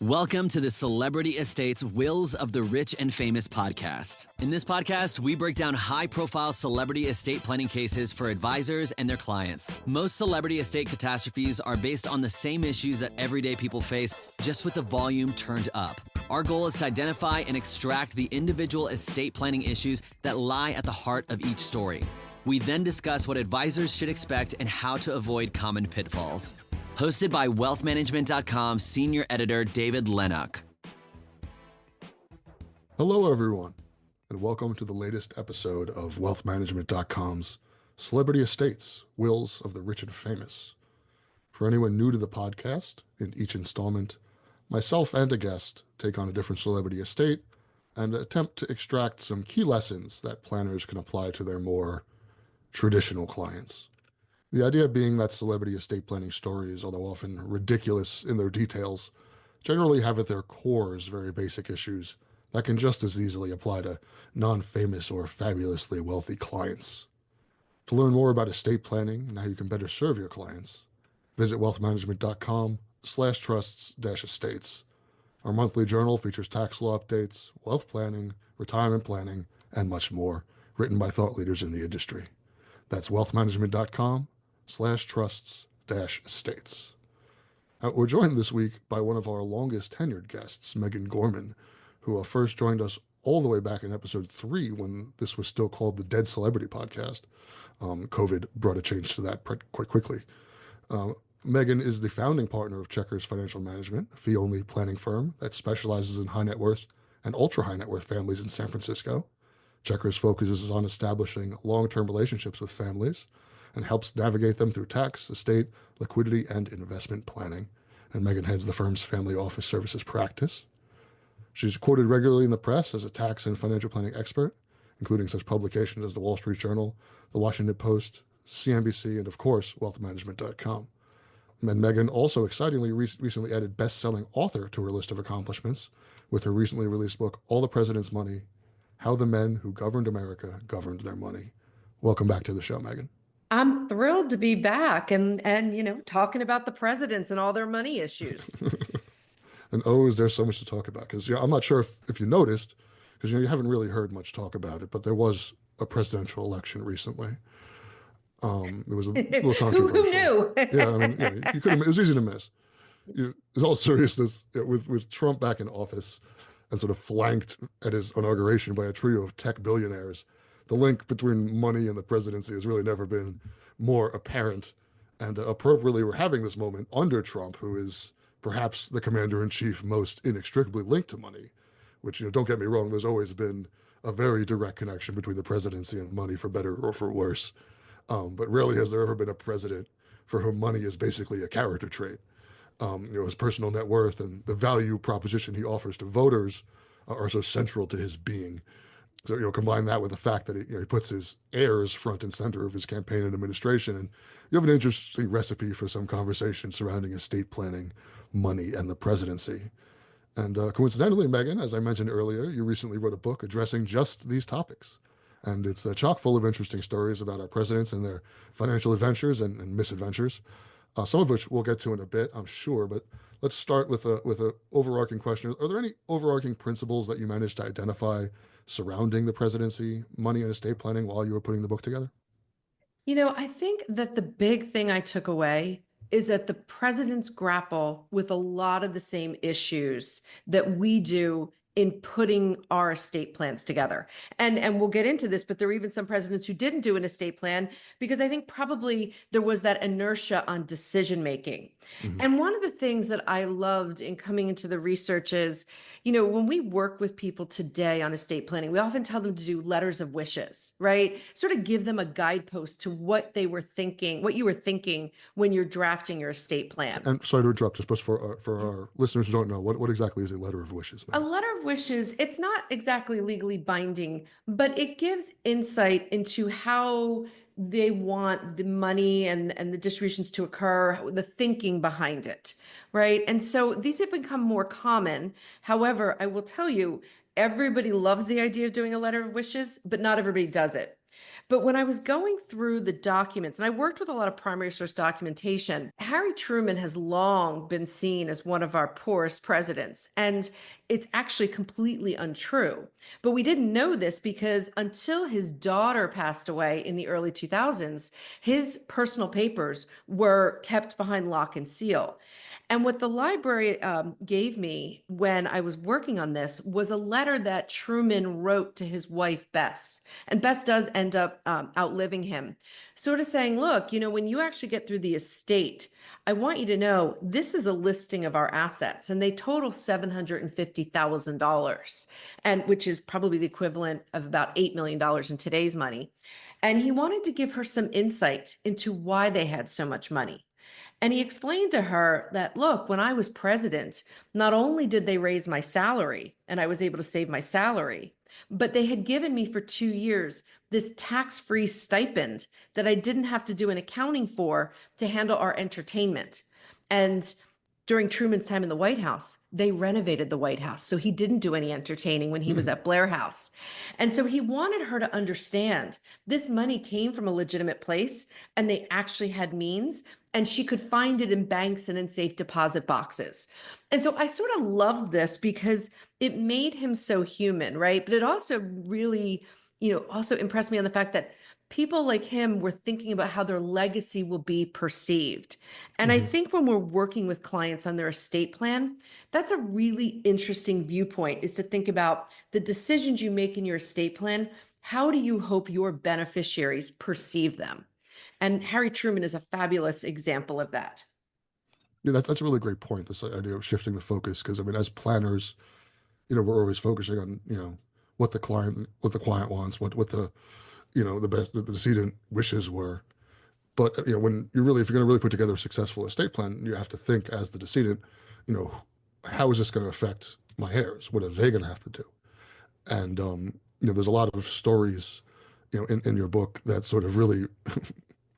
Welcome to the Celebrity Estates Wills of the Rich and Famous podcast. In this podcast, we break down high-profile celebrity estate planning cases for advisors and their clients. Most celebrity estate catastrophes are based on the same issues that everyday people face, just with the volume turned up. Our goal is to identify and extract the individual estate planning issues that lie at the heart of each story. We then discuss what advisors should expect and how to avoid common pitfalls. Hosted by WealthManagement.com Senior Editor David Lenok. Hello, everyone, and welcome to the latest episode of WealthManagement.com's Celebrity Estates, Wills of the Rich and Famous. For anyone new to the podcast, in each installment, myself and a guest take on a different celebrity estate and attempt to extract some key lessons that planners can apply to their more traditional clients. The idea being that celebrity estate planning stories, although often ridiculous in their details, generally have at their cores very basic issues that can just as easily apply to non-famous or fabulously wealthy clients. To learn more about estate planning and how you can better serve your clients, visit wealthmanagement.com/trusts-estates. Our monthly journal features tax law updates, wealth planning, retirement planning, and much more, written by thought leaders in the industry. That's wealthmanagement.com/trusts-estates. We're joined this week by one of our longest tenured guests, Megan Gorman, who first joined us all the way back in episode 3 when this was still called the Dead Celebrity Podcast. COVID brought a change to that quite quickly. Megan is the founding partner of Chequers Financial Management, a fee-only planning firm that specializes in high net worth and ultra high net worth families in San Francisco. Chequers focuses on establishing long-term relationships with families and helps navigate them through tax, estate, liquidity, and investment planning. And Megan heads the firm's family office services practice. She's quoted regularly in the press as a tax and financial planning expert, including such publications as the Wall Street Journal, the Washington Post, CNBC, and of course, WealthManagement.com. And Megan also excitingly recently added best-selling author to her list of accomplishments with her recently released book, All the President's Money: How the Men Who Governed America Governed Their Money. Welcome back to the show, Megan. I'm thrilled to be back and talking about the presidents and all their money issues. And is there so much to talk about? Because I'm not sure if you noticed, because you haven't really heard much talk about it, but there was a presidential election recently. There was a little controversial. Who knew? You couldn't. It was easy to miss. In all seriousness, with Trump back in office and sort of flanked at his inauguration by a trio of tech billionaires, the link between money and the presidency has really never been more apparent. And appropriately, we're having this moment under Trump, who is perhaps the commander-in-chief most inextricably linked to money, which, don't get me wrong, there's always been a very direct connection between the presidency and money, for better or for worse. But rarely has there ever been a president for whom money is basically a character trait. His personal net worth and the value proposition he offers to voters are so central to his being. So, combine that with the fact that he puts his heirs front and center of his campaign and administration, and you have an interesting recipe for some conversation surrounding estate planning, money, and the presidency. And coincidentally, Megan, as I mentioned earlier, you recently wrote a book addressing just these topics. And it's chock full of interesting stories about our presidents and their financial adventures and misadventures, some of which we'll get to in a bit, I'm sure. But let's start with a overarching question. Are there any overarching principles that you managed to identify surrounding the presidency, money, and estate planning while you were putting the book together? I think that the big thing I took away is that the presidents grapple with a lot of the same issues that we do in putting our estate plans together. And we'll get into this, but there were even some presidents who didn't do an estate plan because I think probably there was that inertia on decision making. Mm-hmm. And one of the things that I loved in coming into the research is, when we work with people today on estate planning, we often tell them to do letters of wishes, right? Sort of give them a guidepost to what they were thinking, what you were thinking when you're drafting your estate plan. And sorry to interrupt, just for our listeners who don't know, what exactly is a letter of wishes, Megan? A letter of wishes, it's not exactly legally binding, but it gives insight into how they want the money and the distributions to occur, the thinking behind it, right? And so these have become more common. However, I will tell you, everybody loves the idea of doing a letter of wishes, but not everybody does it. But when I was going through the documents, and I worked with a lot of primary source documentation, Harry Truman has long been seen as one of our poorest presidents. And it's actually completely untrue. But we didn't know this because until his daughter passed away in the early 2000s, his personal papers were kept behind lock and seal. And what the library gave me when I was working on this was a letter that Truman wrote to his wife, Bess. And Bess does end up outliving him, sort of saying, look, when you actually get through the estate, I want you to know this is a listing of our assets, and they total $750,000, and which is probably the equivalent of about $8 million in today's money. And he wanted to give her some insight into why they had so much money. And he explained to her that, look, when I was president, not only did they raise my salary and I was able to save my salary, but they had given me for 2 years this tax-free stipend that I didn't have to do an accounting for to handle our entertainment. And during Truman's time in the White House, they renovated the White House. So he didn't do any entertaining when he was at Blair House. And so he wanted her to understand this money came from a legitimate place and they actually had means, and she could find it in banks and in safe deposit boxes. And so I sort of loved this because it made him so human, right? But it also really, also impressed me on the fact that people like him were thinking about how their legacy will be perceived. And I think when we're working with clients on their estate plan, that's a really interesting viewpoint, is to think about the decisions you make in your estate plan. How do you hope your beneficiaries perceive them? And Harry Truman is a fabulous example of that. Yeah, that's a really great point. This idea of shifting the focus, because I mean, as planners, we're always focusing on what the client wants, what the the best the decedent wishes were. But when if you're going to really put together a successful estate plan, you have to think as the decedent, how is this going to affect my heirs? What are they going to have to do? And there's a lot of stories, in your book that sort of really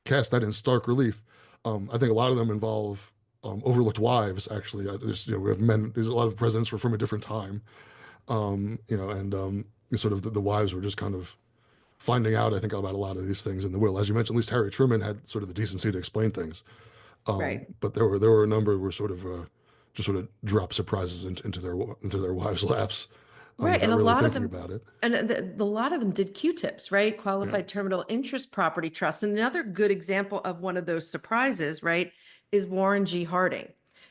cast that in stark relief. I think a lot of them involve overlooked wives. Actually, we have men. There's a lot of presidents were from a different time, and sort of the wives were just kind of finding out, I think, about a lot of these things in the will. As you mentioned, at least Harry Truman had sort of the decency to explain things. Right. But there were a number who were sort of just sort of drop surprises into their wives' laps. Right. And without a really lot of thinking them, about it. and a lot of them did Q-tips, right? Yeah. Qualified terminal interest property trusts. And another good example of one of those surprises, right, is Warren G. Harding.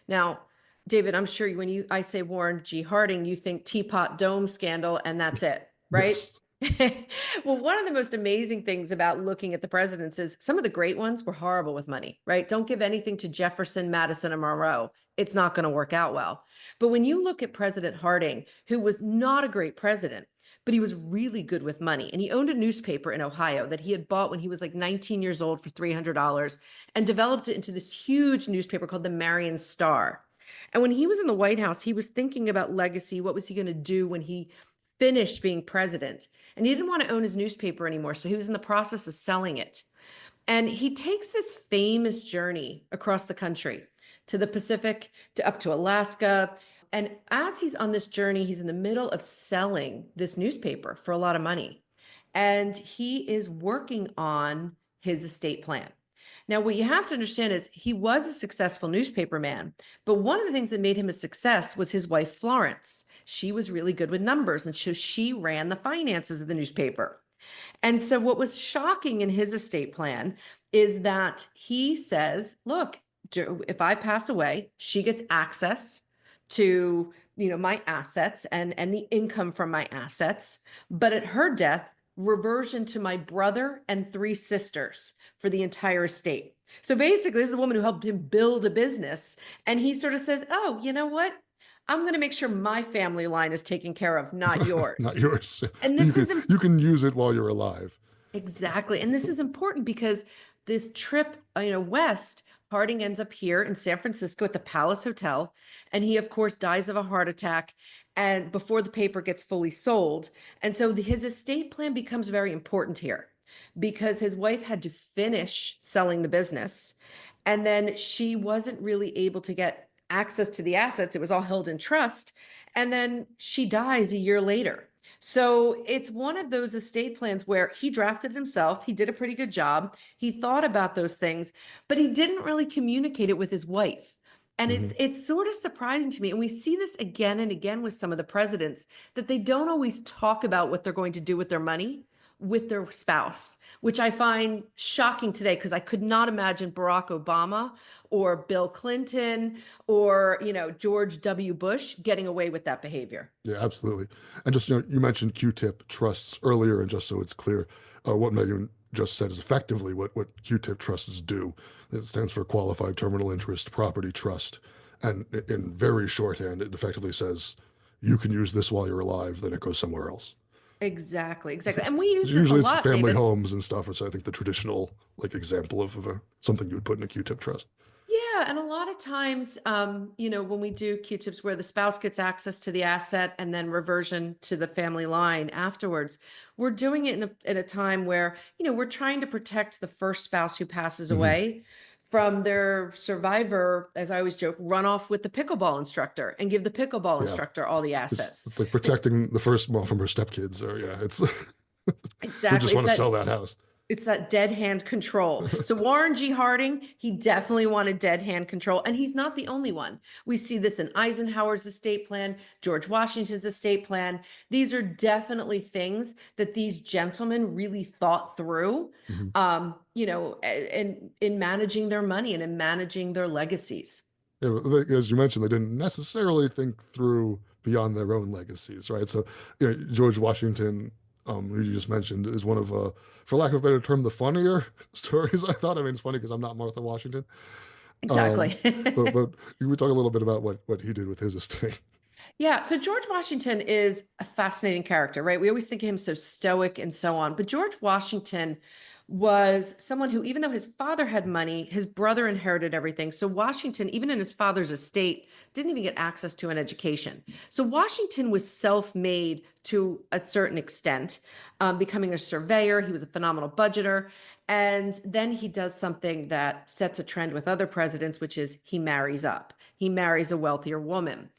Now, David, I'm sure when I say Warren G. Harding, you think Teapot Dome scandal, and that's it, right? Yes. Well, one of the most amazing things about looking at the presidents is some of the great ones were horrible with money, right? Don't give anything to Jefferson, Madison, or Monroe. It's not going to work out well. But when you look at President Harding, who was not a great president, but he was really good with money, and he owned a newspaper in Ohio that he had bought when he was like 19 years old for $300 and developed it into this huge newspaper called the Marion Star. And when he was in the White House, he was thinking about legacy. What was he going to do when he finished being president? And he didn't want to own his newspaper anymore. So he was in the process of selling it. And he takes this famous journey across the country to the Pacific, up to Alaska. And as he's on this journey, he's in the middle of selling this newspaper for a lot of money. And he is working on his estate plan. Now, what you have to understand is he was a successful newspaper man, but one of the things that made him a success was his wife, Florence. She was really good with numbers, and so she ran the finances of the newspaper. And so what was shocking in his estate plan is that he says, look, if I pass away, she gets access to, my assets and the income from my assets. But at her death, reversion to my brother and 3 sisters for the entire estate. So basically, this is a woman who helped him build a business. And he sort of says, oh, you know what? I'm going to make sure my family line is taken care of, not yours. Not yours. And this you can use it while you're alive. Exactly. And this is important because this trip, west, Harding ends up here in San Francisco at the Palace Hotel. And he, of course, dies of a heart attack and before the paper gets fully sold. And so his estate plan becomes very important here because his wife had to finish selling the business. And then she wasn't really able to get access to the assets. It was all held in trust. And then she dies a year later. So it's one of those estate plans where he drafted it himself. He did a pretty good job. He thought about those things, but he didn't really communicate it with his wife. And Hmm. it's sort of surprising to me. And we see this again and again with some of the presidents that they don't always talk about what they're going to do with their money with their spouse, which I find shocking today because I could not imagine Barack Obama or Bill Clinton or, George W. Bush getting away with that behavior. Yeah, absolutely. And just, you mentioned Q-tip trusts earlier, and just so it's clear, what Megan just said is effectively what Q-tip trusts do. It stands for Qualified Terminal Interest Property Trust. And in very shorthand, it effectively says, you can use this while you're alive, then it goes somewhere else. Exactly, exactly. And we use this a Usually it's lot, family David. homes and stuff, which I think the traditional example of something you would put in a Q-tip trust. Yeah, and a lot of times, when we do Q-tips where the spouse gets access to the asset and then reversion to the family line afterwards, we're doing it in a time where, we're trying to protect the first spouse who passes Hmm. away from their survivor, as I always joke, run off with the pickleball instructor and give the pickleball Yeah. instructor all the It's, assets. it's like But protecting the first mom from her stepkids, or yeah, it's we just exactly, want to sell that house. it's that dead hand control. So Warren G. Harding, he definitely wanted dead hand control, and he's not the only one. We see this in Eisenhower's estate plan, George Washington's estate plan. These are definitely things that these gentlemen really thought through, Mhm. in managing their money and in managing their legacies. Yeah, but as you mentioned, they didn't necessarily think through beyond their own legacies, right? So, George Washington, who you just mentioned, is one of, for lack of a better term, the funnier stories. I thought. I mean, it's funny because I'm not Martha Washington. Um, Exactly. but you would talk a little bit about what he did with his estate. Yeah, so George Washington is a fascinating character, right? We always think of him so stoic and so on, but George Washington was someone who, even though his father had money, his brother inherited everything. So Washington, even in his father's estate, didn't even get access to an education. So Washington was self-made to a certain extent, becoming a surveyor. He was a phenomenal budgeter. And then he does something that sets a trend with other presidents, which is he marries up. He marries a wealthier woman.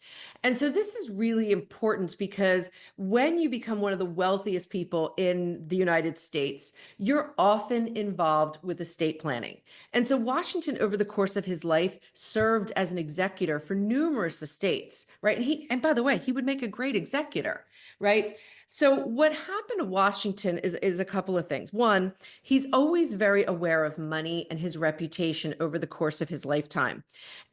And so this is really important because when you become one of the wealthiest people in the United States, you're often involved with estate planning. And so Washington, over the course of his life, served as an executor for numerous estates, right? And by the way, he would make a great executor, right? So what happened to Washington is a couple of things. One, he's always very aware of money and his reputation over the course of his lifetime.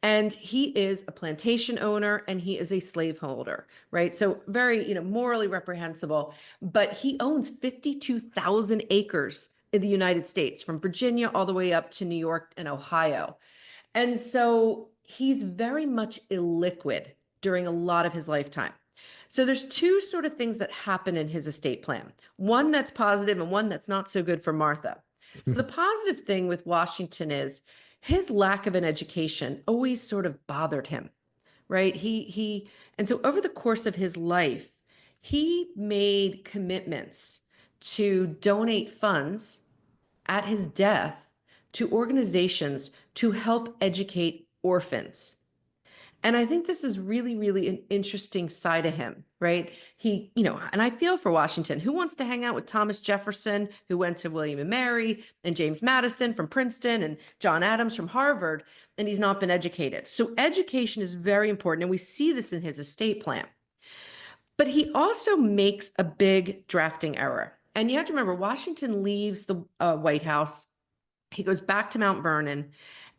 And he is a plantation owner and he is a slaveholder, right? So very, morally reprehensible, but he owns 52,000 acres in the United States, from Virginia all the way up to New York and Ohio. And so he's very much illiquid during a lot of his lifetime. So there's two sort of things that happen in his estate plan. One that's positive and one that's not so good for Martha. So the positive thing with Washington is his lack of an education always sort of bothered him, right? And so over the course of his life, he made commitments to donate funds at his death to organizations to help educate orphans. And I think this is really, really an interesting side of him, right? And I feel for Washington. Who wants to hang out with Thomas Jefferson, who went to William and Mary, and James Madison from Princeton, and John Adams from Harvard, and he's not been educated? So education is very important, and we see this in his estate plan. But he also makes a big drafting error. And you have to remember, Washington leaves the White House. He goes back to Mount Vernon,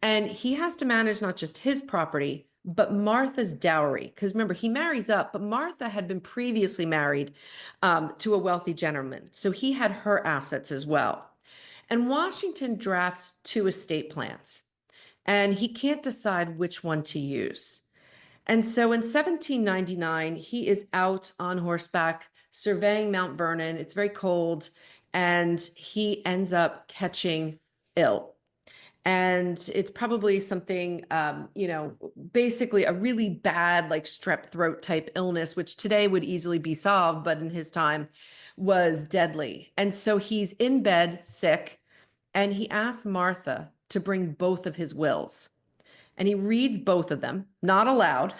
and he has to manage not just his property, but Martha's dowry. Because remember, he marries up, but Martha had been previously married to a wealthy gentleman. So he had her assets as well. And Washington drafts two estate plans, and he can't decide which one to use. And so in 1799, he is out on horseback surveying Mount Vernon. It's very cold, and he ends up catching ill. And it's probably something, basically a really bad, like strep throat type illness, which today would easily be solved, but in his time was deadly. And so he's in bed sick, and he asks Martha to bring both of his wills. And he reads both of them, not aloud,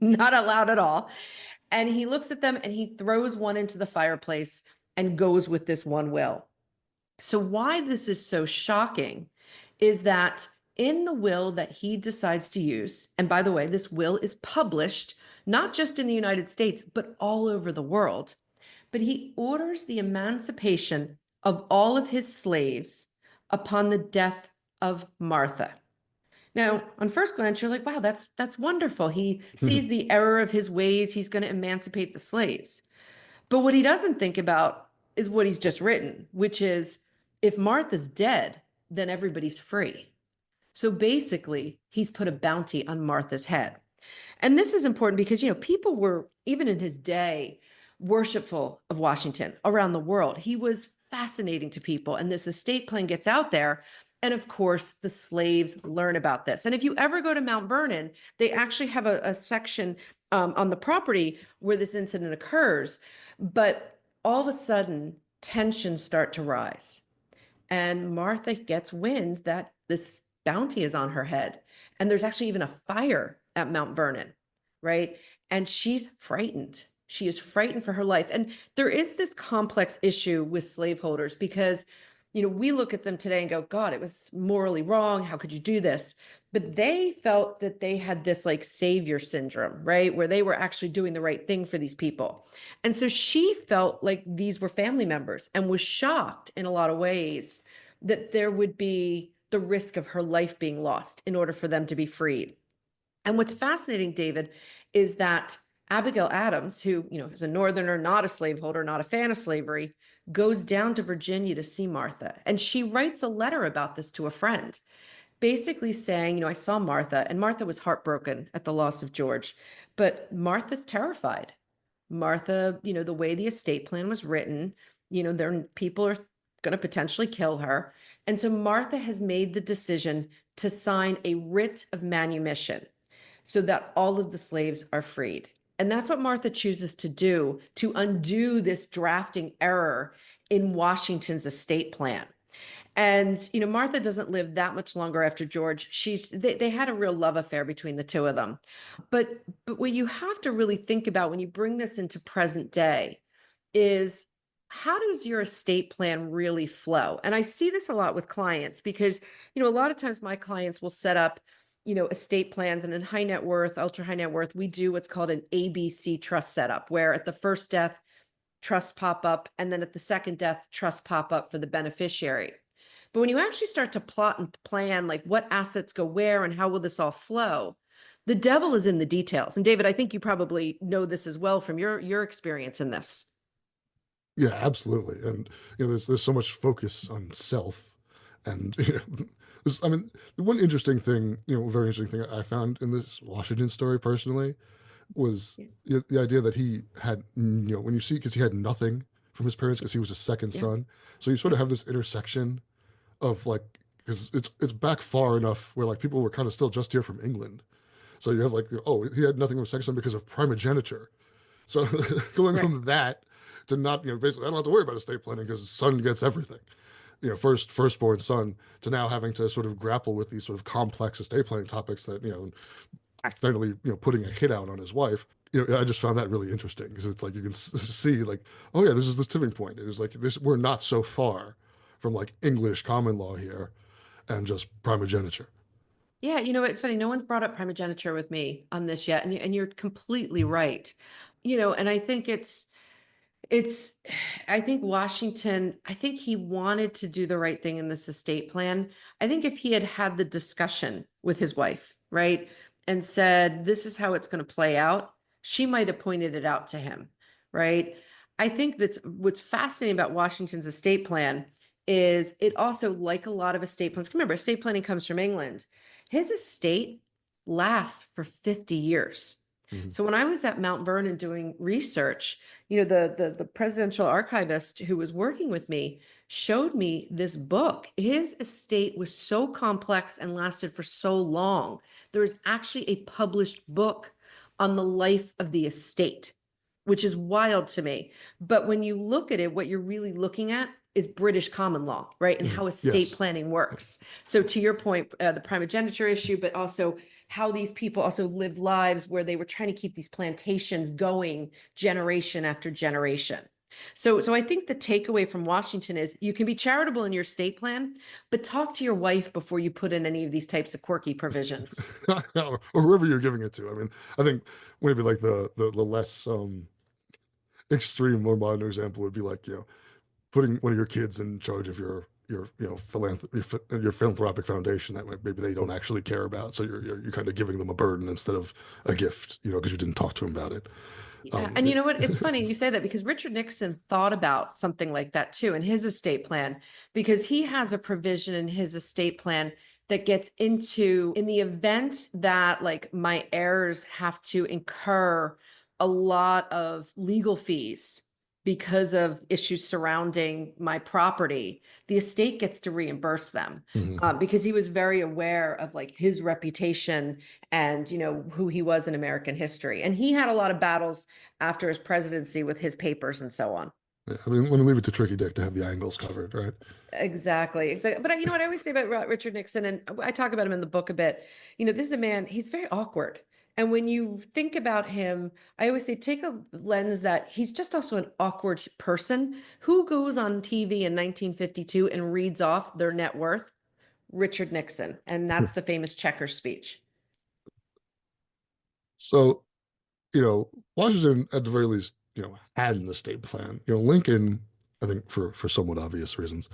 not aloud at all. And he looks at them and he throws one into the fireplace and goes with this one will. So why this is so shocking is that in the will that he decides to use, and by the way, this will is published not just in the United States, but all over the world, but he orders the emancipation of all of his slaves upon the death of Martha. Now, on first glance, you're like, wow, that's wonderful. He sees the error of his ways. He's going to emancipate the slaves. But what he doesn't think about is what he's just written, which is if Martha's dead, then everybody's free. So basically, he's put a bounty on Martha's head. And this is important because, people were, even in his day, worshipful of Washington around the world. He was fascinating to people. And this estate plan gets out there. And of course, the slaves learn about this. And if you ever go to Mount Vernon, they actually have a section on the property where this incident occurs. But all of a sudden, tensions start to rise. And Martha gets wind that this bounty is on her head. And there's actually even a fire at Mount Vernon, right? And she's frightened. She is frightened for her life. And there is this complex issue with slaveholders because, we look at them today and go, God, it was morally wrong. How could you do this? But they felt that they had this like savior syndrome, right? Where they were actually doing the right thing for these people. And so she felt like these were family members and was shocked in a lot of ways that there would be the risk of her life being lost in order for them to be freed. And what's fascinating, David, is that Abigail Adams, who, is a Northerner, not a slaveholder, not a fan of slavery, goes down to Virginia to see Martha. And she writes a letter about this to a friend, basically saying, I saw Martha, and Martha was heartbroken at the loss of George, but Martha's terrified. Martha, the way the estate plan was written, people are going to potentially kill her. And so Martha has made the decision to sign a writ of manumission so that all of the slaves are freed. And that's what Martha chooses to do to undo this drafting error in Washington's estate plan. And, Martha doesn't live that much longer after George. They had a real love affair between the two of them. But what you have to really think about when you bring this into present day is how does your estate plan really flow? And I see this a lot with clients because, a lot of times my clients will set up estate plans, and in high net worth, ultra high net worth, we do what's called an ABC trust setup, where at the first death, trusts pop up, and then at the second death, trusts pop up for the beneficiary. But when you actually start to plot and plan, like what assets go where and how will this all flow, the devil is in the details. And David, I think you probably know this as well from your experience in this. Yeah, absolutely. And there's so much focus on self, and the one interesting thing, very interesting thing I found in this Washington story personally was the idea that he had, when you see, because he had nothing from his parents because he was a second son, so you sort of have this intersection of like, because it's back far enough where like people were kind of still just here from England, so you have like, oh, he had nothing from second son because of primogeniture. So going from that to not, basically, I don't have to worry about estate planning because his son gets everything. Firstborn son, to now having to sort of grapple with these sort of complex estate planning topics that, accidentally, putting a hit out on his wife. I just found that really interesting because it's like you can see like, oh yeah, this is the tipping point. It was like this, we're not so far from like English common law here and just primogeniture. Yeah, it's funny. No one's brought up primogeniture with me on this yet, and you're completely right. And I think I think Washington, I think he wanted to do the right thing in this estate plan. I think if he had had the discussion with his wife, right, and said, this is how it's going to play out, she might have pointed it out to him, right? I think that's what's fascinating about Washington's estate plan is it also, like a lot of estate plans, remember, estate planning comes from England. His estate lasts for 50 years. Mhm. So when I was at Mount Vernon doing research, the presidential archivist who was working with me showed me this book. His estate was so complex and lasted for so long. There is actually a published book on the life of the estate, which is wild to me. But when you look at it, what you're really looking at is British common law, right? And how estate Yes. planning works. So to your point, the primogeniture issue, but also how these people also lived lives where they were trying to keep these plantations going generation after generation. So I think the takeaway from Washington is you can be charitable in your estate plan, but talk to your wife before you put in any of these types of quirky provisions. Or whoever you're giving it to. I mean, I think maybe like the less extreme, more modern example would be like, putting one of your kids in charge of your your philanthropic foundation that maybe they don't actually care about. So you're kind of giving them a burden instead of a gift, because you didn't talk to them about it. Yeah. And you know what? It's funny you say that because Richard Nixon thought about something like that too in his estate plan, because he has a provision in his estate plan that gets into in the event that like my heirs have to incur a lot of legal fees because of issues surrounding my property, the estate gets to reimburse them. Because he was very aware of like his reputation and who he was in American history. And he had a lot of battles after his presidency with his papers and so on. Yeah, I mean, when we leave it to Tricky Dick to have the angles covered, right? Exactly. But you know what I always say about Richard Nixon, and I talk about him in the book a bit, this is a man, he's very awkward. And when you think about him, I always say, take a lens that he's just also an awkward person. Who goes on TV in 1952 and reads off their net worth? Richard Nixon. And that's the famous Chequers speech. So, Washington at the very least, had an estate plan. Lincoln, I think for somewhat obvious reasons,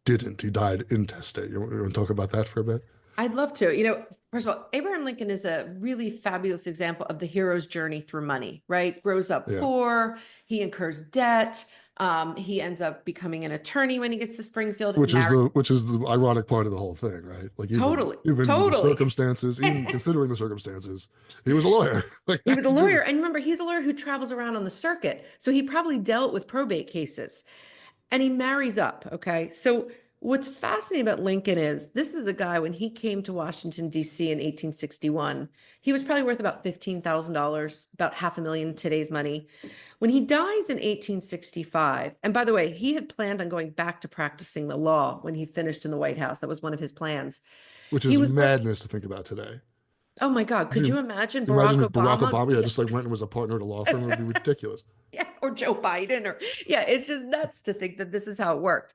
didn't. He died intestate. You want to talk about that for a bit? I'd love to. First of all, Abraham Lincoln is a really fabulous example of the hero's journey through money, right? Grows up Yeah. poor, he incurs debt. He ends up becoming an attorney when he gets to Springfield. Which is the ironic part of the whole thing, right? Like Totally. The circumstances, even considering the circumstances, he was a lawyer. He was a lawyer. And remember, he's a lawyer who travels around on the circuit. So he probably dealt with probate cases. And he marries up. Okay. So what's fascinating about Lincoln is this is a guy, when he came to Washington, D.C. in 1861, he was probably worth about $15,000, about $500,000 today's money. When he dies in 1865, and by the way, he had planned on going back to practicing the law when he finished in the White House. That was one of his plans. Which is madness to think about today. Oh my God. Could you imagine Barack Obama? Obama just like went and was a partner at a law firm? It would be ridiculous. Yeah, or Joe Biden, it's just nuts to think that this is how it worked.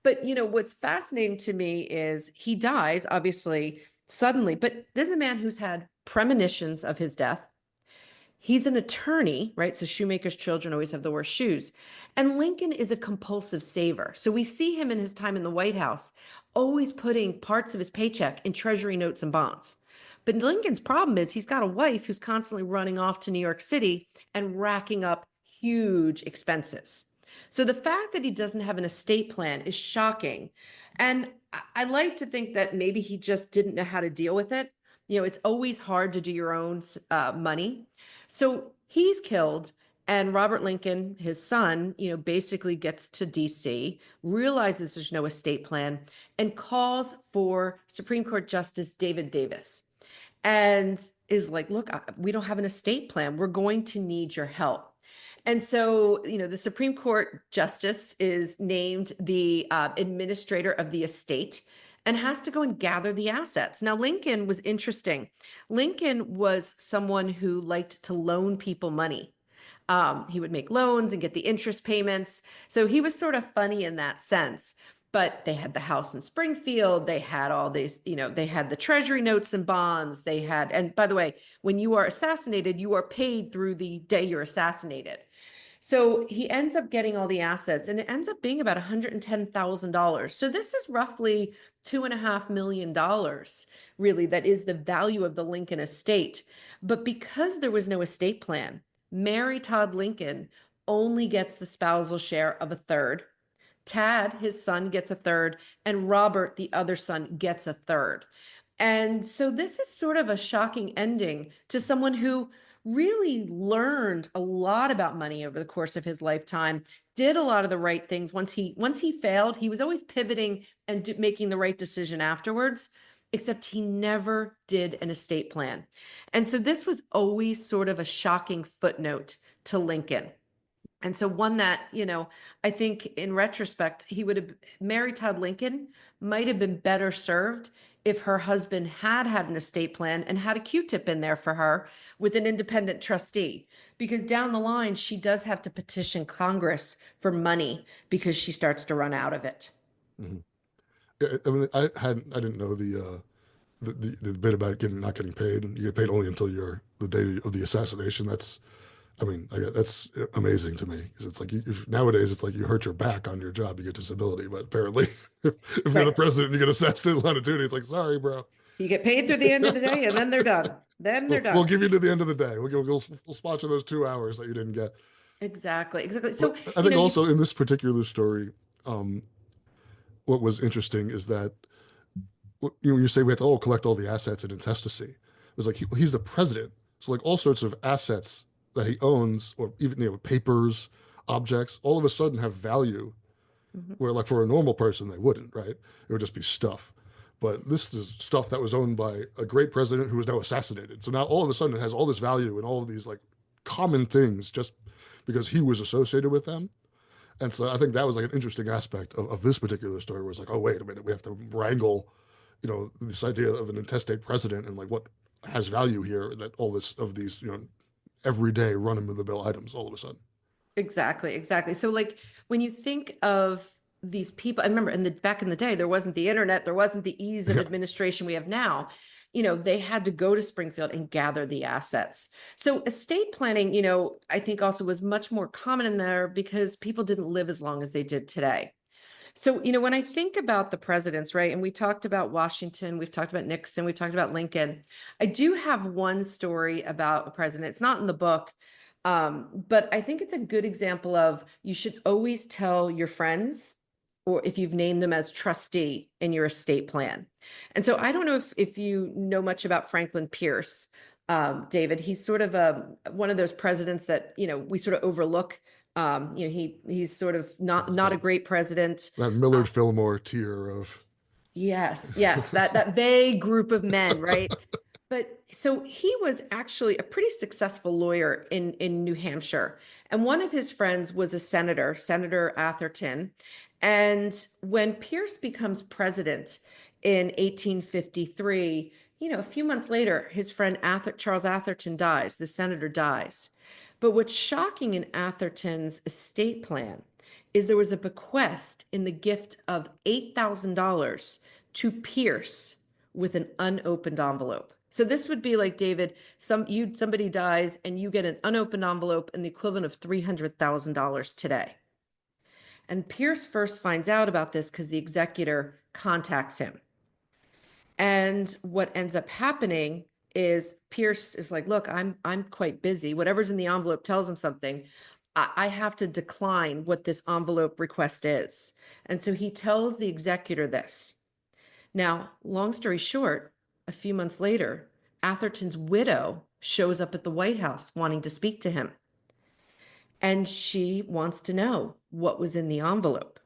But what's fascinating to me is he dies obviously suddenly, but this is a man who's had premonitions of his death. He's an attorney, right? So shoemakers' children always have the worst shoes. And Lincoln is a compulsive saver. So we see him in his time in the White House, always putting parts of his paycheck in treasury notes and bonds. But Lincoln's problem is he's got a wife who's constantly running off to New York City and racking up huge expenses. So the fact that he doesn't have an estate plan is shocking. And I like to think that maybe he just didn't know how to deal with it. It's always hard to do your own money. So he's killed, and Robert Lincoln, his son, basically gets to DC, realizes there's no estate plan, and calls for Supreme Court Justice David Davis, and is like, look, we don't have an estate plan. We're going to need your help. And so, the Supreme Court Justice is named the administrator of the estate and has to go and gather the assets. Now, Lincoln was interesting. Lincoln was someone who liked to loan people money. He would make loans and get the interest payments. So he was sort of funny in that sense. But they had the house in Springfield. They had all these, they had the treasury notes and bonds. And by the way, when you are assassinated, you are paid through the day you're assassinated. So he ends up getting all the assets, and it ends up being about $110,000. So this is roughly $2.5 million, really, that is the value of the Lincoln estate. But because there was no estate plan, Mary Todd Lincoln only gets the spousal share of a third. Tad, his son, gets a third, and Robert, the other son, gets a third. And so this is sort of a shocking ending to someone who really learned a lot about money over the course of his lifetime, did a lot of the right things. Once he failed, he was always pivoting and making the right decision afterwards, except he never did an estate plan. And so this was always sort of a shocking footnote to Lincoln. And so one that, I think in retrospect, Mary Todd Lincoln might have been better served if her husband had had an estate plan and had a Q-tip in there for her with an independent trustee. Because down the line, she does have to petition Congress for money because she starts to run out of it. Mhm. Yeah, I mean, I didn't know the bit about not getting paid. You get paid only until the day of the assassination. I mean, that's amazing to me because it's like nowadays it's like you hurt your back on your job, you get disability, but apparently if you're the Right. president and you get assassinated line of duty, it's like, sorry, bro. You get paid through the end of the day and then they're done. Then they're We'll done. give you to the end of the day. We'll sponsor those 2 hours that you didn't get. Exactly. Exactly. But So, I think also in this particular story, um, what was interesting is that you say we have to collect all the assets in intestacy. It was like he's the president, so like all sorts of assets that he owns, or even papers, objects, all of a sudden have value, Mhm. where like for a normal person they wouldn't, right? It would just be stuff. But this is stuff that was owned by a great president who was now assassinated. So now all of a sudden it has all this value and all of these like common things just because he was associated with them. And so I think that was like an interesting aspect of this particular story, where it's like, oh, wait a minute, we have to wrangle, this idea of an intestate president and like what has value here, that all this of these, everyday run of the mill items all of a sudden. Exactly, exactly. So like when you think of these people, and remember back in the day, there wasn't the internet, there wasn't the ease of Yeah. administration we have now. They had to go to Springfield and gather the assets. So estate planning, I think also was much more common in there because people didn't live as long as they did today. So, when I think about the presidents, right, and we talked about Washington, we've talked about Nixon, we've talked about Lincoln. I do have one story about a president. It's not in the book, but I think it's a good example of you should always tell your friends, or if you've named them as trustee in your estate plan. And so I don't know if you know much about Franklin Pierce, David. He's sort of one of those presidents that, we sort of overlook. He's sort of not a great president. That Millard Fillmore tier of. Yes, yes, that vague group of men, right? But so he was actually a pretty successful lawyer in New Hampshire. And one of his friends was a senator, Senator Atherton. And when Pierce becomes president in 1853, a few months later, his friend Charles Atherton dies, the senator dies. But what's shocking in Atherton's estate plan is there was a bequest in the gift of $8,000 to Pierce with an unopened envelope. So this would be like, David, somebody dies and you get an unopened envelope in the equivalent of $300,000 today. And Pierce first finds out about this because the executor contacts him. And what ends up happening is Pierce is like, look, I'm quite busy. Whatever's in the envelope tells him something. I have to decline what this envelope request is. And so he tells the executor this. Now, long story short, a few months later, Atherton's widow shows up at the White House wanting to speak to him. And she wants to know what was in the envelope.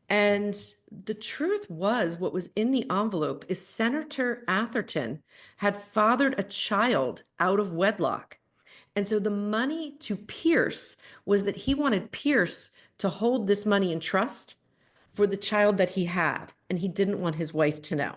And the truth was, what was in the envelope is Senator Atherton had fathered a child out of wedlock. And so the money to Pierce was that he wanted Pierce to hold this money in trust for the child that he had, and he didn't want his wife to know.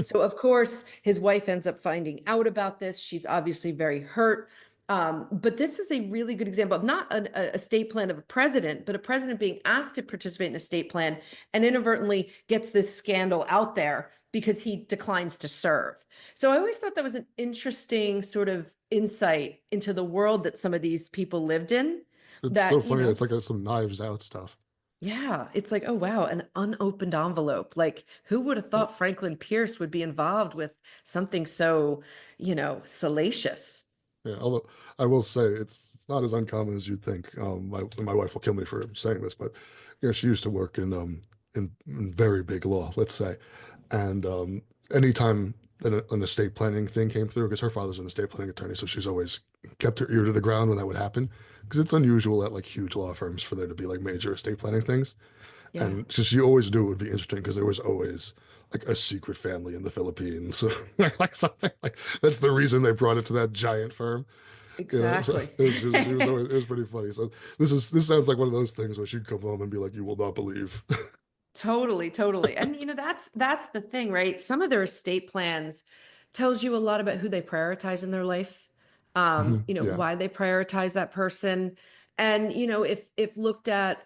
So of course, his wife ends up finding out about this. She's obviously very hurt. But this is a really good example of not an estate plan of a president, but a president being asked to participate in a estate plan and inadvertently gets this scandal out there because he declines to serve. So I always thought that was an interesting sort of insight into the world that some of these people lived in. It's so That, funny. It's like some Knives Out stuff. yeah, it's like, oh, wow, an unopened envelope. Like, who would have thought Franklin Pierce would be involved with something so, salacious? Yeah, although I will say it's not as uncommon as you'd think. My wife will kill me for saying this, but she used to work in very big law, let's say, and anytime an estate planning thing came through, because her father's an estate planning attorney, so she's always kept her ear to the ground when that would happen, because it's unusual at like huge law firms for there to be like major estate planning things, Yeah. and just you always knew it would be interesting because there was always like a secret family in the Philippines, like something like that's the reason they brought it to that giant firm. Exactly. It was pretty funny. So this sounds like one of those things where she'd come home and be like, "You will not believe." Totally, totally. And that's the thing, right? Some of their estate plans tells you a lot about who they prioritize in their life. Yeah. Why they prioritize that person. And if looked at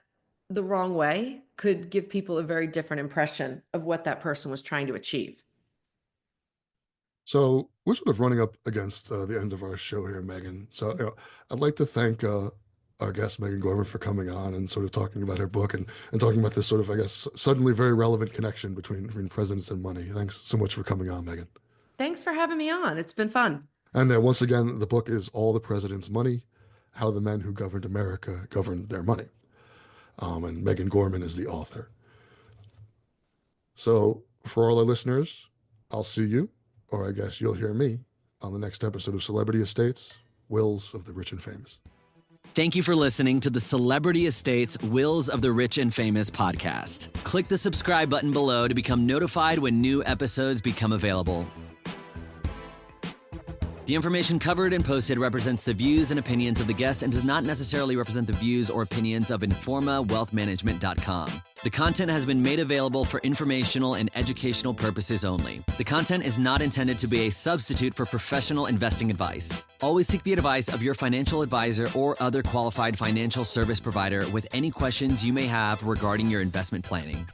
the wrong way, could give people a very different impression of what that person was trying to achieve. So we're sort of running up against the end of our show here, Megan. So I'd like to thank our guest, Megan Gorman, for coming on and sort of talking about her book and talking about this sort of, I guess, suddenly very relevant connection between presidents and money. Thanks so much for coming on, Megan. Thanks for having me on. It's been fun. And once again, the book is All the President's Money: How the Men Who Governed America Governed Their Money. And Megan Gorman is the author. So for all our listeners, I'll see you, or I guess you'll hear me, on the next episode of Celebrity Estates, Wills of the Rich and Famous. Thank you for listening to the Celebrity Estates Wills of the Rich and Famous podcast. Click the subscribe button below to become notified when new episodes become available. The information covered and posted represents the views and opinions of the guest and does not necessarily represent the views or opinions of Informa WealthManagement.com. The content has been made available for informational and educational purposes only. The content is not intended to be a substitute for professional investing advice. Always seek the advice of your financial advisor or other qualified financial service provider with any questions you may have regarding your investment planning.